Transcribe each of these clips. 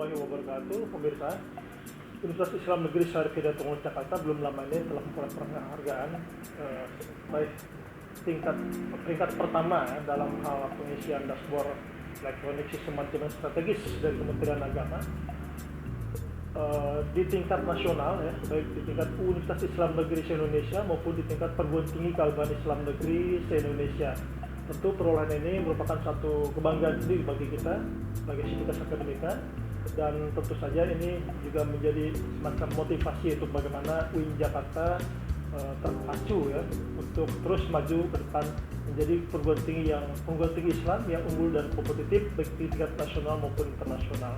warahmatullahi wabarakatuh. Pemirsa, Universitas Islam Negeri Syarif Hidayatullah Jakarta belum lama ini telah memperoleh penghargaan baik peringkat pertama dalam hal pengisian dashboard elektronik sistem manajemen strategis dari Kementerian Agama di tingkat nasional, ya, baik di tingkat Universitas Islam Negeri se-Indonesia maupun di tingkat perguruan tinggi keagamaan Islam Negeri se-Indonesia. Tentu perolehan ini merupakan satu kebanggaan sendiri bagi kita sebagai sivitas akademika, dan tentu saja ini juga menjadi semacam motivasi untuk bagaimana UIN Jakarta terpacu, ya, untuk terus maju ke depan menjadi perguruan tinggi Islam yang unggul dan kompetitif baik di tingkat nasional maupun internasional.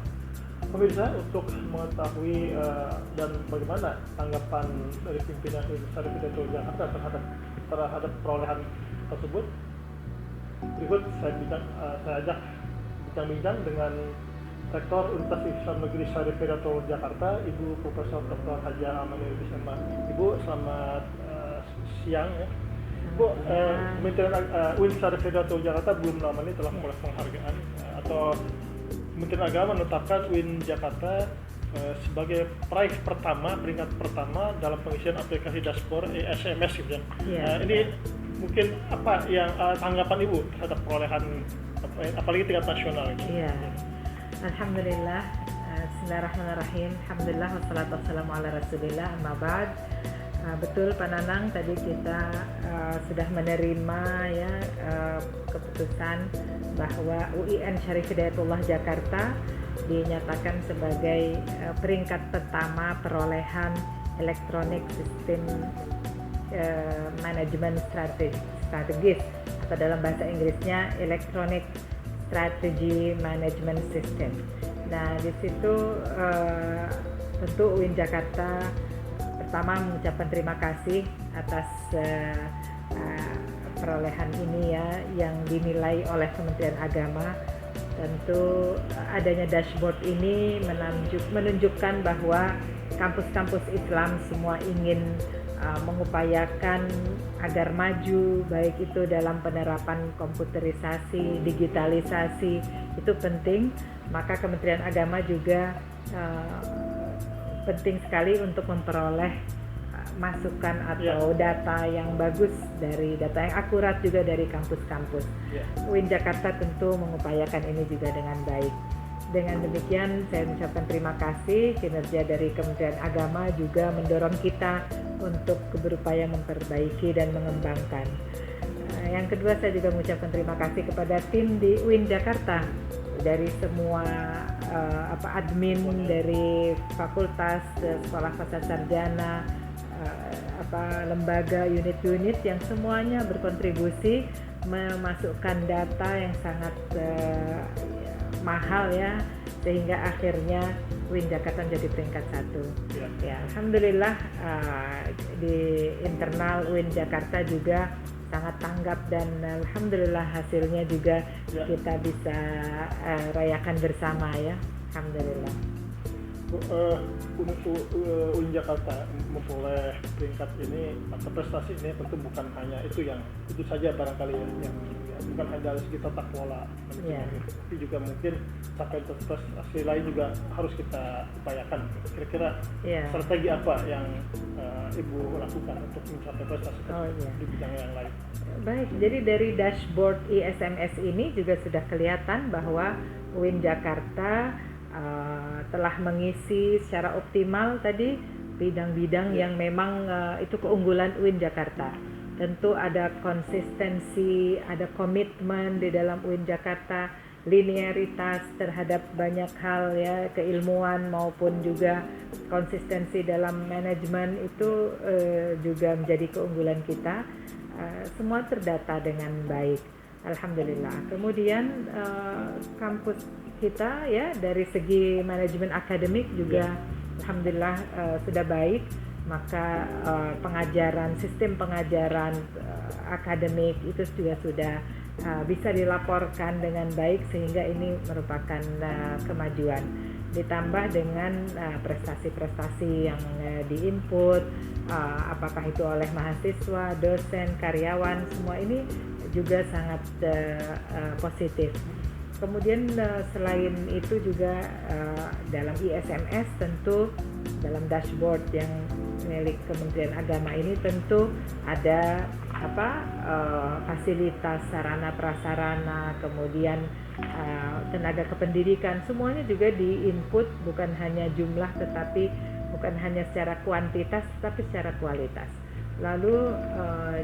Pemirsa, untuk mengetahui dan bagaimana tanggapan dari pimpinan Universitas Hidayatullah Jakarta terhadap perolehan tersebut, berikut saya ajak bincang-bincang dengan Rektor Universitas Islam Negeri Syarif Hidayatullah Jakarta, Ibu Profesor Dr. Haja Amanul Bisma. Ibu, selamat siang, ya. Bu, Kementerian UIN Syarif Hidayatullah Jakarta belum lama ini telah memperoleh penghargaan atau Kementerian Agama menetapkan UIN Jakarta sebagai peringkat pertama dalam pengisian aplikasi dashboard SMS, gitu kan. Ini mungkin apa yang tanggapan Ibu terhadap perolehan apalagi tingkat nasional ini? Iya. Alhamdulillah, bismillahirrahmanirrahim. Alhamdulillah wassalatu wassalamu ala rasulillah, amma ba'd. Betul Pak Nanang, tadi kita sudah menerima ya keputusan bahwa UIN Syarif Hidayatullah Jakarta dinyatakan sebagai peringkat pertama perolehan elektronik sistem manajemen strategis, atau dalam bahasa Inggrisnya Electronic Strategy Management System. Nah, di situ tentu UIN Jakarta pertama mengucapkan terima kasih atas perolehan ini ya, yang dinilai oleh Kementerian Agama. Tentu adanya dashboard ini menunjukkan bahwa kampus-kampus Islam semua ingin mengupayakan agar maju, baik itu dalam penerapan komputerisasi, digitalisasi, itu penting. Maka Kementerian Agama juga penting sekali untuk memperoleh masukan atau data yang bagus, dari data yang akurat juga dari kampus-kampus. UIN Jakarta tentu mengupayakan ini juga dengan baik. Dengan demikian saya mengucapkan terima kasih. Kinerja dari Kementerian Agama juga mendorong kita untuk berupaya memperbaiki dan mengembangkan. Yang kedua, saya juga mengucapkan terima kasih kepada tim di UIN Jakarta, dari semua admin dari fakultas, sekolah fakultas sarjana, lembaga, unit-unit yang semuanya berkontribusi memasukkan data yang sangat mahal ya, sehingga akhirnya UIN Jakarta menjadi peringkat 1. Ya, alhamdulillah di internal UIN Jakarta juga sangat tanggap, dan alhamdulillah hasilnya juga kita bisa rayakan bersama ya, alhamdulillah. UIN Jakarta memperoleh peringkat ini atau prestasi ini tentu bukan hanya itu saja barangkali yang bukan hanya dari segi tata kelola, tapi juga mungkin capaian prestasi lain juga harus kita upayakan. Kira-kira strategi apa yang Ibu lakukan untuk mencapai prestasi di bidang yang lain? Baik, jadi dari dashboard ISMS ini juga sudah kelihatan bahwa UIN Jakarta telah mengisi secara optimal tadi bidang-bidang yang memang itu keunggulan UIN Jakarta. Tentu ada konsistensi, ada komitmen di dalam UIN Jakarta, linearitas terhadap banyak hal ya, keilmuan maupun juga konsistensi dalam manajemen itu juga menjadi keunggulan kita. Semua terdata dengan baik, alhamdulillah. Kemudian kampus kita ya dari segi manajemen akademik juga alhamdulillah sudah baik. Maka sistem pengajaran akademik itu juga sudah bisa dilaporkan dengan baik, sehingga ini merupakan kemajuan. Ditambah dengan prestasi-prestasi yang diinput, apakah itu oleh mahasiswa, dosen, karyawan, semua ini juga sangat positif. Kemudian selain itu juga dalam ISMS tentu dalam dashboard yang milik Kementerian Agama ini tentu ada fasilitas sarana prasarana, kemudian tenaga kependidikan, semuanya juga di-input, bukan hanya jumlah tetapi bukan hanya secara kuantitas tetapi secara kualitas. Lalu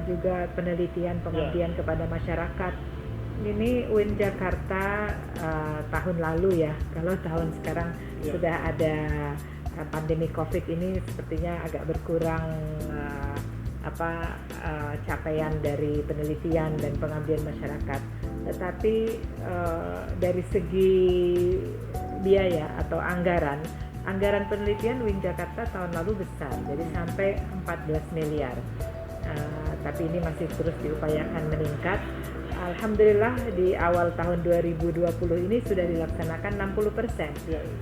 juga penelitian pengabdian kepada masyarakat. Ini UIN Jakarta tahun lalu ya, kalau tahun sekarang sudah ada pandemi COVID ini sepertinya agak berkurang capaian dari penelitian dan pengabdian masyarakat. Tetapi dari segi biaya atau anggaran penelitian UIN Jakarta tahun lalu besar, jadi sampai 14 miliar. Tapi ini masih terus diupayakan meningkat. Alhamdulillah di awal tahun 2020 ini sudah dilaksanakan 60%.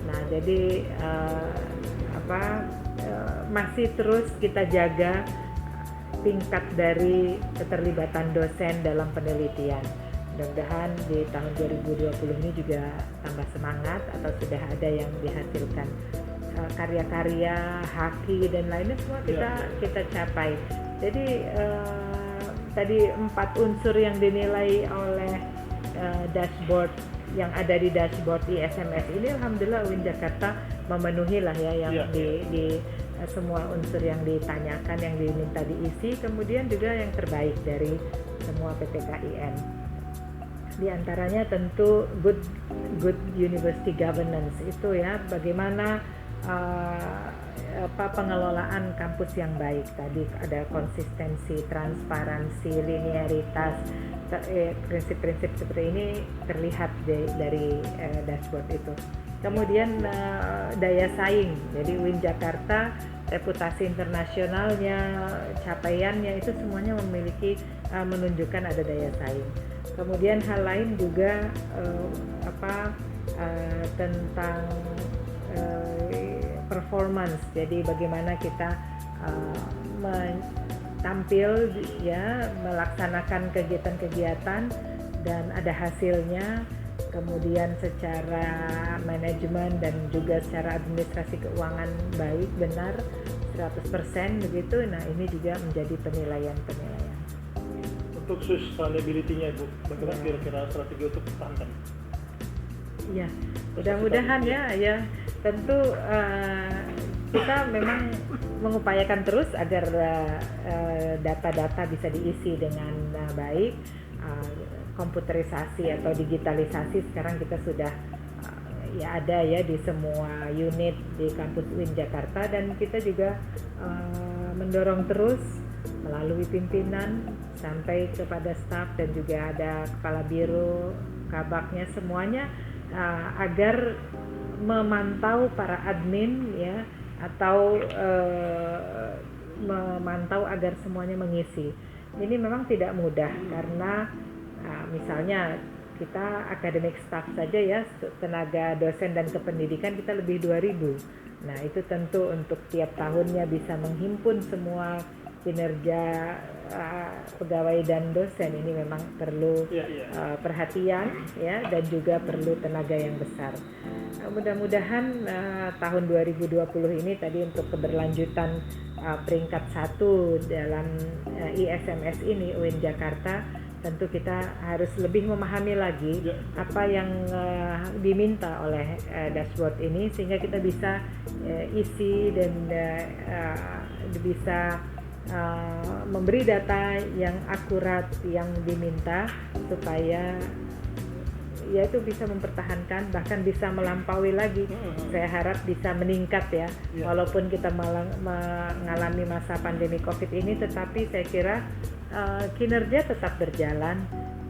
Nah, jadi masih terus kita jaga tingkat dari keterlibatan dosen dalam penelitian. Mudah-mudahan di tahun 2020 ini juga tambah semangat atau sudah ada yang dihasilkan karya-karya, haki dan lainnya semua kita capai. Jadi tadi 4 unsur yang dinilai oleh dashboard yang ada di dashboard ISMS ini, alhamdulillah UIN Jakarta memenuhi lah ya yang di semua unsur yang ditanyakan, yang diminta diisi, kemudian juga yang terbaik dari semua PTKIN. Di antaranya tentu good university governance itu ya, bagaimana pengelolaan kampus yang baik. Tadi ada konsistensi, transparansi, linearitas, prinsip-prinsip seperti ini terlihat dari dashboard itu. Kemudian daya saing, jadi UIN Jakarta reputasi internasionalnya, capaiannya itu semuanya menunjukkan ada daya saing. Kemudian hal lain juga tentang performance, jadi bagaimana kita tampil ya, melaksanakan kegiatan-kegiatan dan ada hasilnya. Kemudian secara manajemen dan juga secara administrasi keuangan baik, benar 100% begitu. Nah, ini juga menjadi penilaian. Untuk sustainability-nya Bu, bagaimana kira-kira strategi untuk pertahankan? Ya, mudah-mudahan ya tentu kita memang mengupayakan terus agar data-data bisa diisi dengan baik. Komputerisasi atau digitalisasi sekarang kita sudah ada ya di semua unit di kampus UIN Jakarta, dan kita juga mendorong terus melalui pimpinan sampai kepada staf dan juga ada kepala biro, kabaknya semuanya agar memantau para admin ya, atau memantau agar semuanya mengisi. Ini memang tidak mudah karena misalnya kita academic staff saja ya, tenaga dosen dan kependidikan kita lebih 2.000. Nah, itu tentu untuk tiap tahunnya bisa menghimpun semua kinerja pegawai dan dosen ini memang perlu perhatian ya, dan juga perlu tenaga yang besar. Mudah-mudahan tahun 2020 ini tadi untuk keberlanjutan peringkat 1 dalam ISMS ini UIN Jakarta, tentu kita harus lebih memahami lagi apa yang diminta oleh dashboard ini, sehingga kita bisa isi dan bisa memberi data yang akurat yang diminta, supaya ya itu bisa mempertahankan, bahkan bisa melampaui lagi. Saya harap bisa meningkat ya. Walaupun kita mengalami masa pandemi COVID ini, tetapi saya kira kinerja tetap berjalan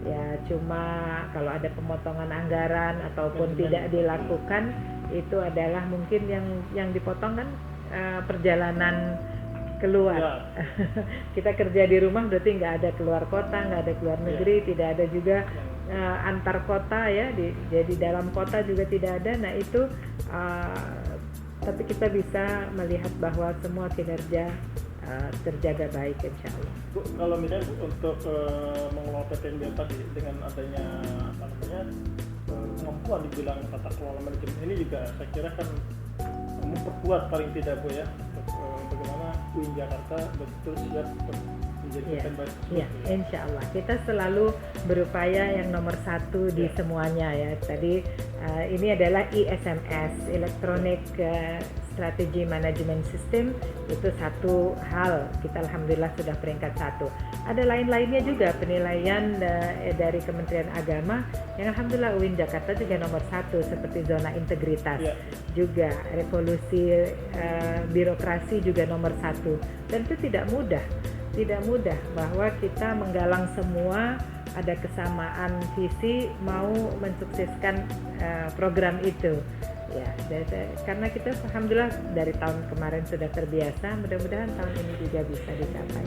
ya. Cuma kalau ada pemotongan anggaran ataupun tidak dilakukan, itu adalah mungkin yang dipotong kan perjalanan keluar. Kita kerja di rumah berarti nggak ada keluar kota, nggak ada keluar negeri, tidak ada juga antar kota ya, jadi dalam kota juga tidak ada. Nah itu tapi kita bisa melihat bahwa semua kinerja terjaga baik, insya Allah. Bu, kalau misalnya Bu, untuk mengelola PTNBL tadi dengan adanya wah dibilang tata kelola manajemen ini juga saya kira kan memperkuat paling tidak Bu ya bagaimana UIN Jakarta betul siap untuk menjadikan baik ya, insya Allah kita selalu berupaya yang nomor satu di semuanya ya. Tadi ini adalah ISMS, Electronic Strategy Management System, itu satu hal kita alhamdulillah sudah peringkat 1. Ada lain-lainnya juga penilaian dari Kementerian Agama yang alhamdulillah UIN Jakarta juga nomor 1 seperti zona integritas, juga revolusi birokrasi juga nomor 1, dan itu tidak mudah bahwa kita menggalang semua ada kesamaan visi mau mensukseskan program itu ya. Karena kita alhamdulillah dari tahun kemarin sudah terbiasa, mudah-mudahan tahun ini juga bisa dicapai.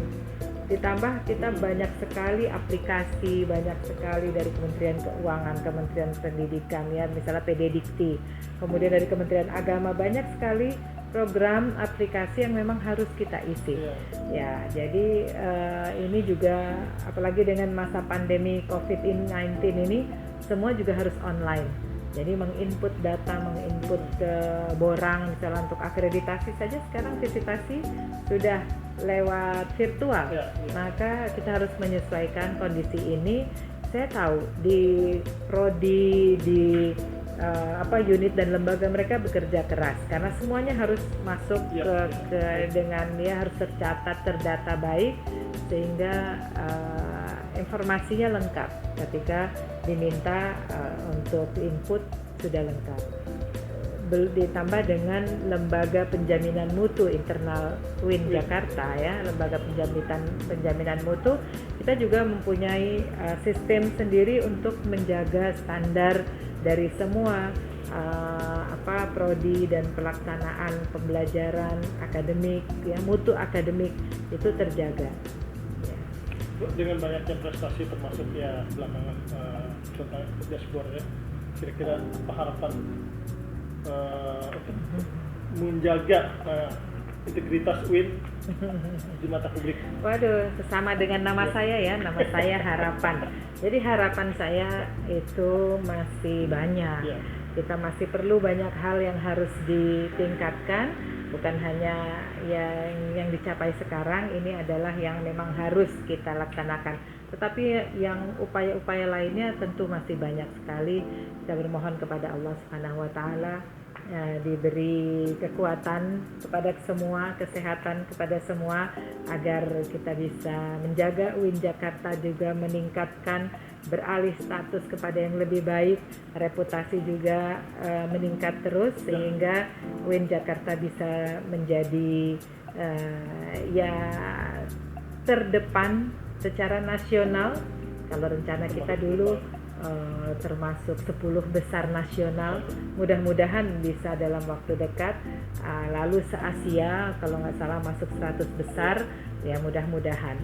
Ditambah kita banyak sekali aplikasi, banyak sekali dari Kementerian Keuangan, Kementerian Pendidikan ya, misalnya PD Dikti, kemudian dari Kementerian Agama, banyak sekali program aplikasi yang memang harus kita isi ya. Jadi ini juga apalagi dengan masa pandemi COVID-19 ini semua juga harus online. Jadi menginput data, menginput borang misalnya untuk akreditasi saja sekarang visitasi sudah lewat virtual. Maka kita harus menyesuaikan kondisi ini. Saya tahu di prodi, di unit dan lembaga mereka bekerja keras karena semuanya harus masuk dengan harus tercatat, terdata baik sehingga informasinya lengkap ketika diminta untuk input sudah lengkap. Ditambah dengan lembaga penjaminan mutu internal UIN Jakarta ya, lembaga penjaminan mutu, kita juga mempunyai sistem sendiri untuk menjaga standar dari semua prodi dan pelaksanaan pembelajaran akademik ya, mutu akademik itu terjaga ya. Dengan banyaknya prestasi termasuk ya belakangan tentang dashboard ya, kira-kira apa harapan untuk menjaga integritas UIN di mata publik? Waduh, sama dengan nama saya ya, nama saya Harapan. Jadi harapan saya itu masih banyak. Kita masih perlu banyak hal yang harus ditingkatkan, bukan hanya yang dicapai sekarang, ini adalah yang memang harus kita laksanakan. Tetapi yang upaya-upaya lainnya tentu masih banyak sekali. Kita bermohon kepada Allah Subhanahu wa taala diberi kekuatan kepada semua, kesehatan kepada semua agar kita bisa menjaga UIN Jakarta juga meningkatkan, beralih status kepada yang lebih baik, reputasi juga meningkat terus sehingga UIN Jakarta bisa menjadi terdepan secara nasional. Kalau rencana kita dulu termasuk 10 besar nasional, mudah-mudahan bisa dalam waktu dekat, lalu se-Asia kalau nggak salah masuk 100 besar ya, mudah-mudahan.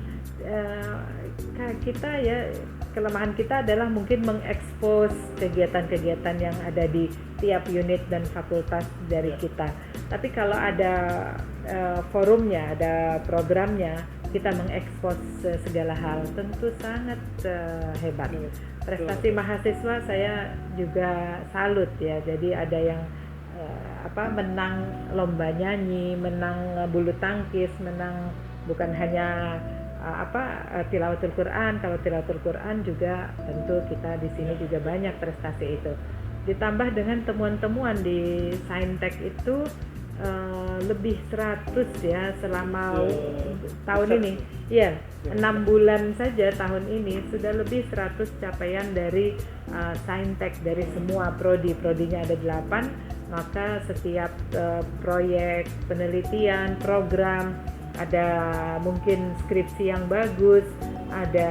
Kita ya, kelemahan kita adalah mungkin mengekspos kegiatan-kegiatan yang ada di tiap unit dan fakultas dari kita. Tapi kalau ada forumnya, ada programnya, kita mengekspos segala hal, tentu sangat hebat. Prestasi mahasiswa saya juga salut ya. Jadi ada yang menang lomba nyanyi, menang bulu tangkis, menang bukan hanya tilawatul Quran. Kalau tilawatul Quran juga tentu kita di sini juga banyak prestasi itu. Ditambah dengan temuan-temuan di Saintek itu lebih 100 ya selama tahun ini. Ya, 6 bulan saja tahun ini sudah lebih 100 capaian dari Saintek, dari semua prodinya ada 8. Maka setiap proyek penelitian, program, ada mungkin skripsi yang bagus, ada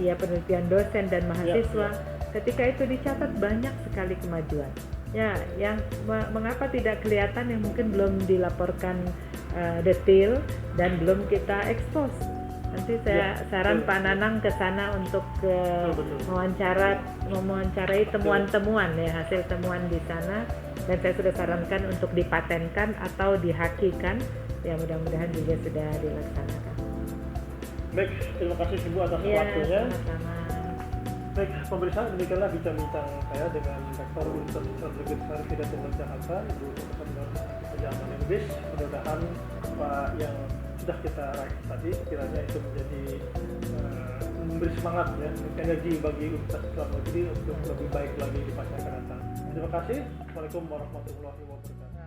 ya penelitian dosen dan mahasiswa. Ketika itu dicatat banyak sekali kemajuan. Ya, yang mengapa tidak kelihatan yang mungkin belum dilaporkan detail dan belum kita ekspos. Nanti saya saran Pak Nanang ke sana untuk mewawancarai temuan-temuan ya, hasil temuan di sana, dan saya sudah sarankan untuk dipatenkan atau dihakikan. Ya, mudah-mudahan juga sudah dilaksanakan. Baik, terima kasih Ibu atas waktunya. Sama-sama. Baik, pemirsa, demikianlah bincang-bincang saya dengan Rektor Universitas Islam Negeri Syarif Hidayatullah Jakarta, Ibu Profesor Jamal Lubis. Mudah-mudahan apa yang sudah kita raih tadi kiranya itu menjadi memberi semangat ya, energi bagi Universitas Islam Negeri untuk lebih baik lagi di masa yang akan datang. Terima kasih. Assalamualaikum warahmatullahi wabarakatuh.